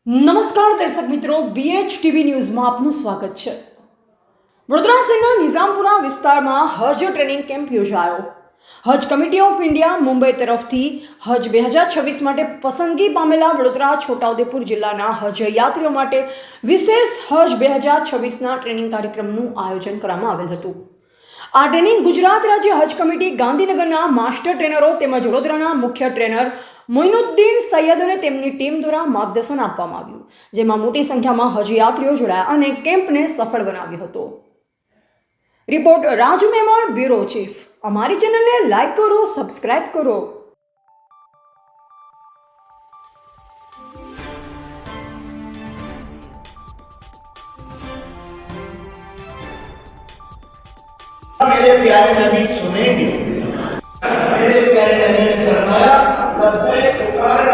નમસ્કાર દર્શક મિત્રો, BHTV ન્યૂઝમાં આપનું સ્વાગત છે। વડોદરા શહેરના નિઝામપુરા વિસ્તારમાં હજ ટ્રેનિંગ કેમ્પ યોજાયો। હજ કમિટી ઓફ ઇન્ડિયા મુંબઈ તરફથી હજ 2026 માટે પસંદગી પામેલા વડોદરા છોટાઉદેપુર જિલ્લાના હજ યાત્રીઓ માટે વિશેષ હજ 2026ના ટ્રેનિંગ કાર્યક્રમનું આયોજન કરવામાં આવેલ હતું। આ ટ્રેનિંગ ગુજરાત રાજ્ય હજ કમિટી ગાંધીનગરના માસ્ટર ટ્રેનરો તેમજ વડોદરાના મુખ્ય ટ્રેનર મોઇનુદ્દીન સૈયદ અને તેમની ટીમ દ્વારા માર્ગદર્શન આપવામાં આવ્યું, જેમાં મોટી સંખ્યામાં હજ યાત્રીઓ જોડાયા અને કેમ્પને સફળ બનાવ્યો હતો। Report Raju Memon, bureau chief. અમારી ચેનલને લાઈક કરો, સબસ્ક્રાઇબ કરો। मेरे प्यारे नबी सुनेंगे, मेरे प्यारे नबी ने फरमाया लब्बैक पुकार